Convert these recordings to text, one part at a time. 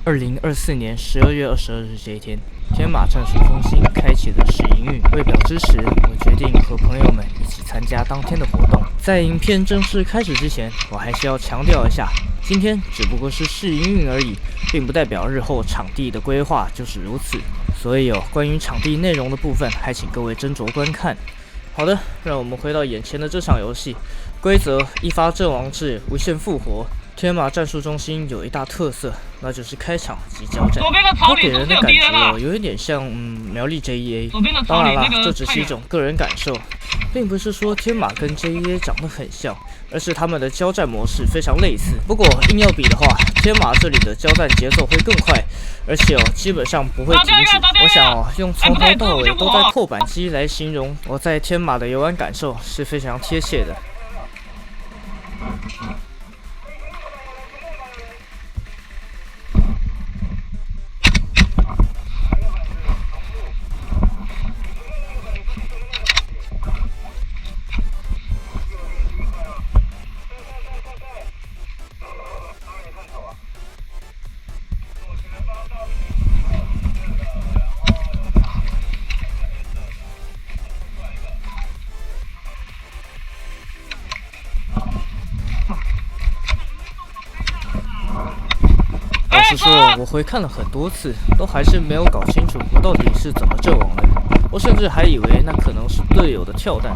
2024年12月22日这一天，天马战术中心开启了试营运。为表支持，我决定和朋友们一起参加当天的活动。在影片正式开始之前，我还是要强调一下，今天只不过是试营运而已，并不代表日后场地的规划就是如此。所以关于场地内容的部分，还请各位斟酌观看。好的，让我们回到眼前的这场游戏。规则：一发阵亡制，无限复活。天马战术中心有一大特色，那就是开场即交战。它给人的感觉有一点像苗栗 JEA。当然啦，这只是一种个人感受，并不是说天马跟 JEA 长得很像，而是他们的交战模式非常类似。不过硬要比的话，天马这里的交战节奏会更快，而且基本上不会停止。我想用从头到尾都在扣扳机来形容我在天马的游玩感受是非常贴切的。老实说，我回看了很多次，都还是没有搞清楚我到底是怎么阵亡的。我甚至还以为那可能是队友的跳弹。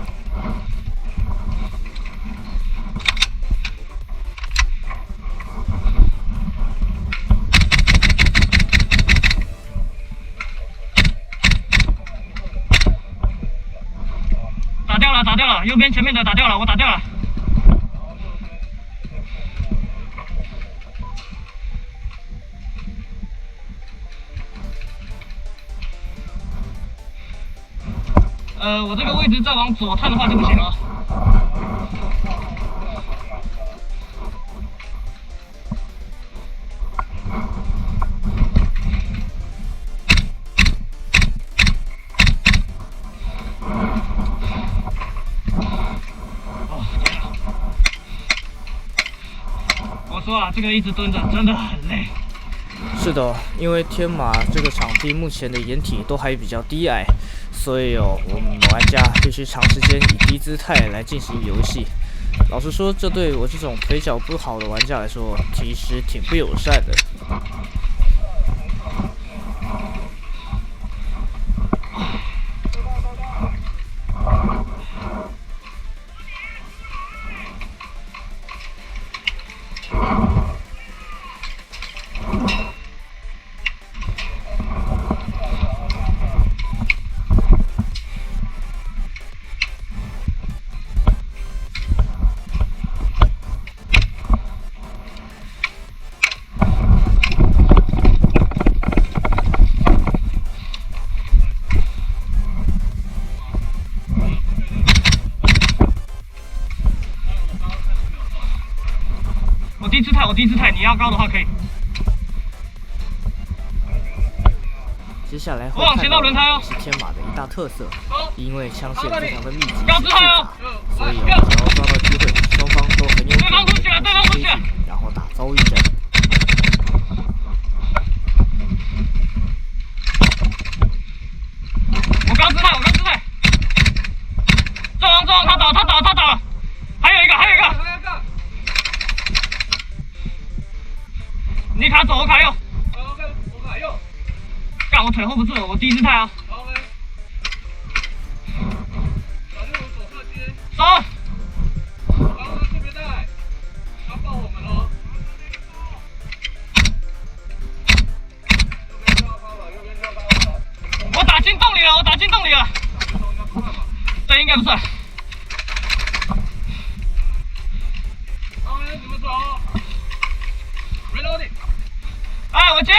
打掉了，右边前面的打掉了，我打掉了。我这个位置再往左探的话就不行了。我说啊，这个一直蹲着真的很累。是的，因为天马这个场地目前的掩体都还比较低矮，所以我们玩家必须长时间以低姿态来进行游戏。老实说，这对我这种腿脚不好的玩家来说，其实挺不友善的。我低姿态，你要高的话可以。接下来会看到是天马的一大特色，因为枪线非常的密集复杂，所以只要抓到机会，双方都很有可能推进，然后打遭遇战。我高姿态，阵亡，他倒了，还有一个。你卡左，我卡右。OK， 我卡右。干，我腿 hold 不住了，我低姿态啊。OK。小心我左侧接。走。刚刚特别带，他爆我们喽。右边就要高了。我打进洞里了。这应该不是。OK， 怎么走 ？Reloading。哎，我接。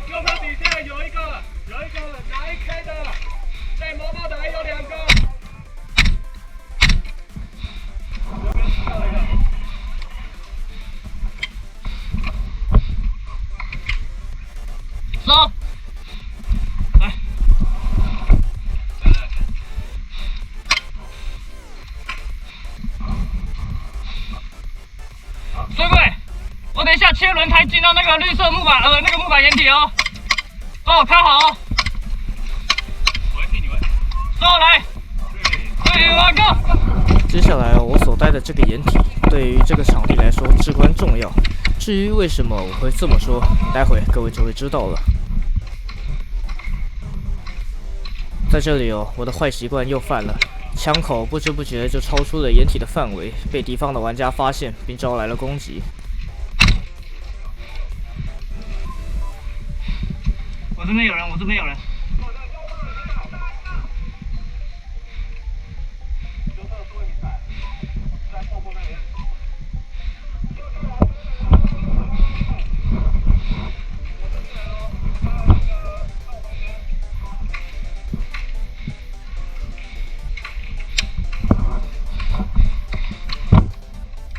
右侧底下有一个。接轮胎进到那个绿色木板那个木板掩体哦。哦，看好哦。我会替你问。走来。对，1 go。接下来我所待的这个掩体，对于这个场地来说至关重要。至于为什么我会这么说，待会各位就会知道了。在这里我的坏习惯又犯了，枪口不知不觉就超出了掩体的范围，被敌方的玩家发现，并招来了攻击。我这边有人，我这边有人。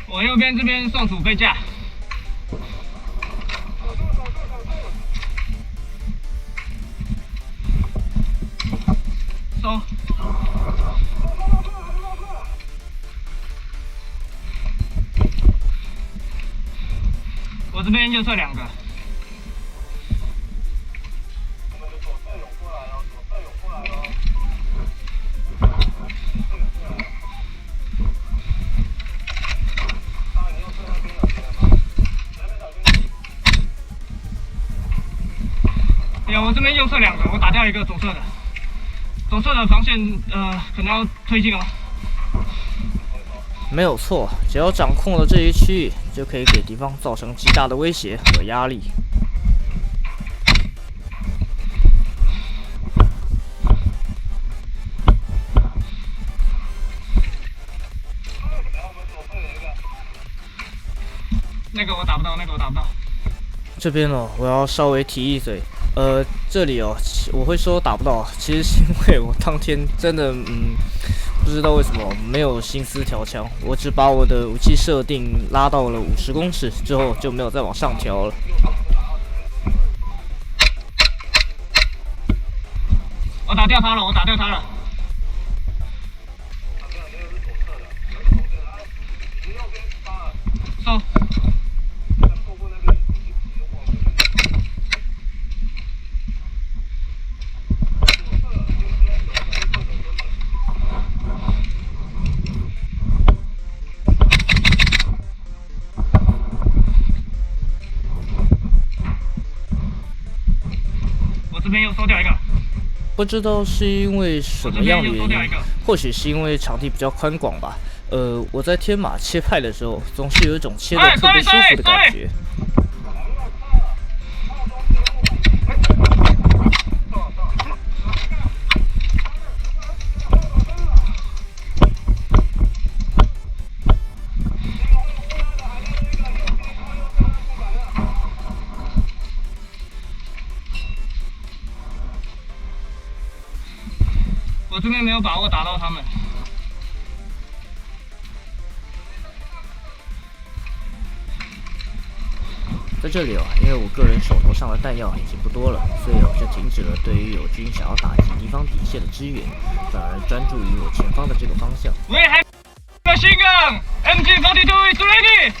我右边这边送土飞架。收。我这边右侧2个。我这边右侧2个，我打掉一个左侧的，左侧的防线可能要推进了。没有错，只要掌控了这一区域，就可以给敌方造成极大的威胁和压力。那个我打不到，那个我打不到。这边我要稍微提一嘴，这里我会说打不到，其实是因为我当天真的不知道为什么没有心思调枪，我只把我的武器设定拉到了50公尺之后就没有再往上调了。我打掉他了，我打掉他了。收。我这边又收掉一个。不知道是因为什么样的原因，或许是因为场地比较宽广吧。我在天马切派的时候，总是有一种切得特别舒服的感觉。我这边没有把握打到他们。在这里因为我个人手头上的弹药已经不多了，所以就停止了对于友军想要打击敌方底线的支援，反而专注于我前方的这个方向。We have machine gun, MG42 is ready.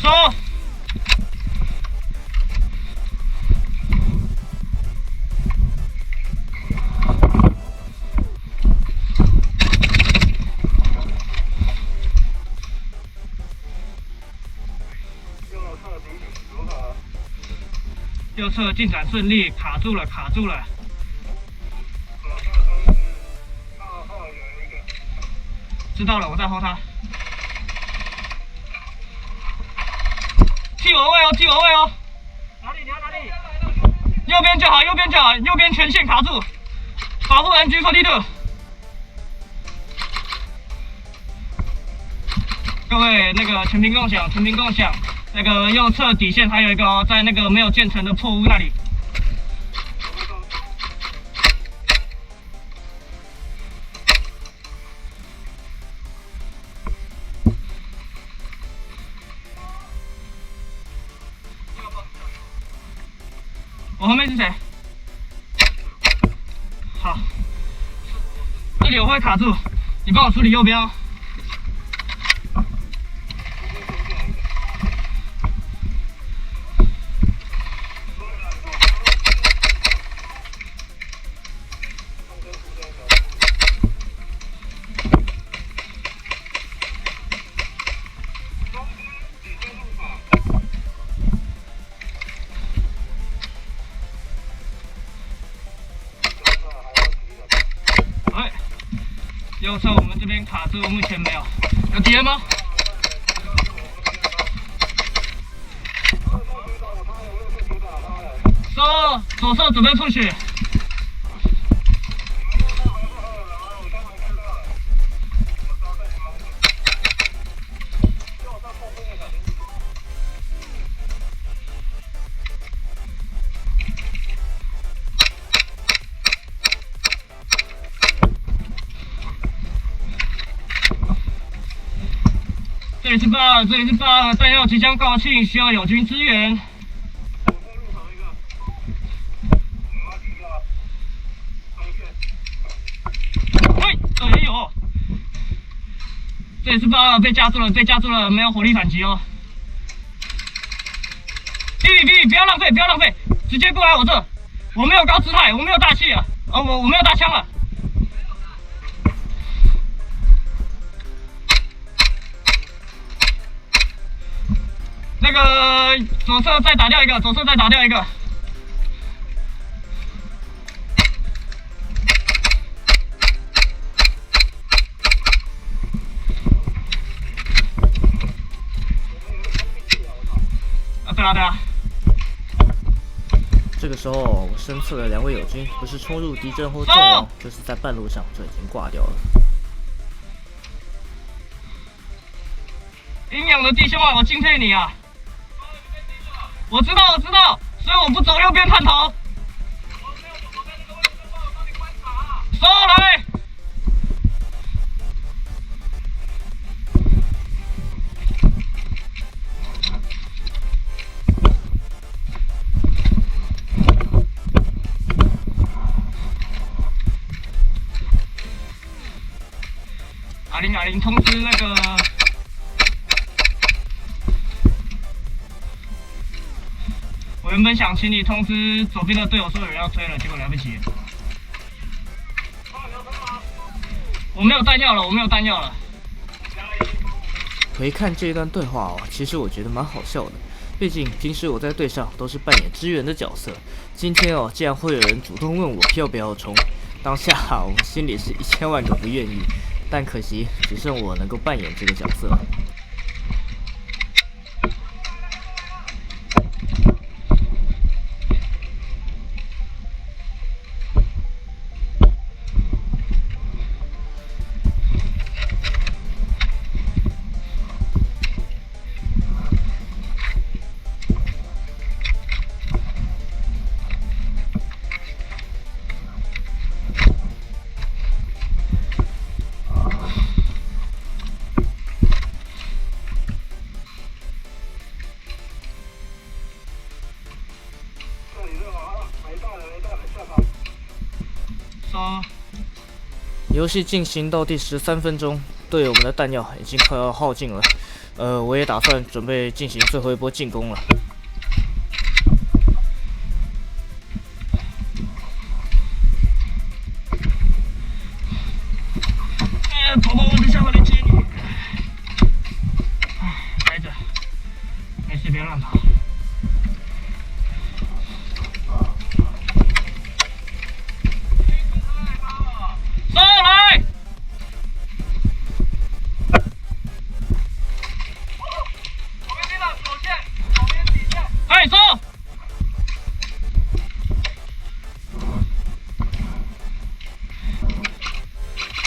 收。右侧进展顺利，卡住了，卡住了。知道了，我在后他。替我位哦，替我位哦。哪里？你要哪里？右边就好，右边就好，右边全线卡住，保护 MG42。各位，那个全屏共享，全屏共享。那个右侧底线还有一个在那个没有建成的破屋那里。我后面是谁？好，这里我会卡住，你帮我处理右边哦。右侧我们这边卡住，目前没有。有敌人吗？收，左侧准备出血。这里是8，这里是8，弹药即将告罄，需要友军支援。喂，这也有。这里是8，被夹住了，被夹住了，没有火力反击哦。B，不要浪费，不要浪费，直接过来我这。我没有高姿态，我没有大气啊，我没有大枪了。那个左侧再打掉一个，左侧再打掉一个。对啊。这个时候，我身侧的2位友军不是冲入敌阵后阵亡，就是在半路上就已经挂掉了。营养的弟兄啊，我敬佩你啊！我知道，所以我不走右边探头。收来！阿玲通知那个。我原本想请你通知左边的队友说有人要追了，结果来不及。我没有弹药了，回看这一段对话其实我觉得蛮好笑的。毕竟平时我在队上都是扮演支援的角色，今天竟然会有人主动问我要不要冲，当下我心里是1000万个不愿意，但可惜只剩我能够扮演这个角色。游戏进行到第13分钟，队友们的弹药已经快要耗尽了。我也打算准备进行最后一波进攻了。跑跑，我等下回来接你。待着，没事别乱跑。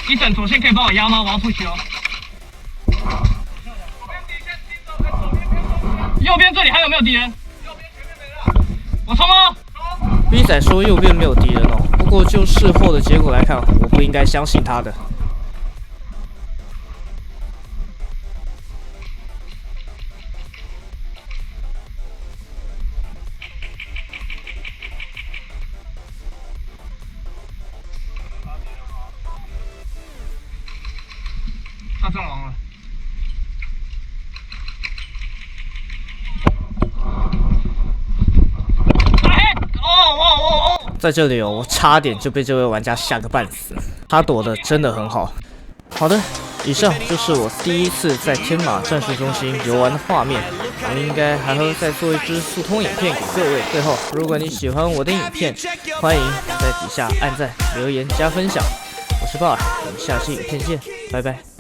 一整左线可以帮我压吗？我要出去哦。右边这里还有没有敌人？右边前面没了。我冲哦。B 仔说右边没有敌人哦，不过就事后的结果来看，我不应该相信他的。他阵亡了。在这里哦，我差点就被这位玩家吓个半死，他躲得真的很好。好的，以上就是我第一次在天马战术中心游玩的画面，我应该还会再做一支速通影片给各位。最后，如果你喜欢我的影片，欢迎在底下按赞、留言、加分享。我是 Bar，我们下期影片见，拜拜。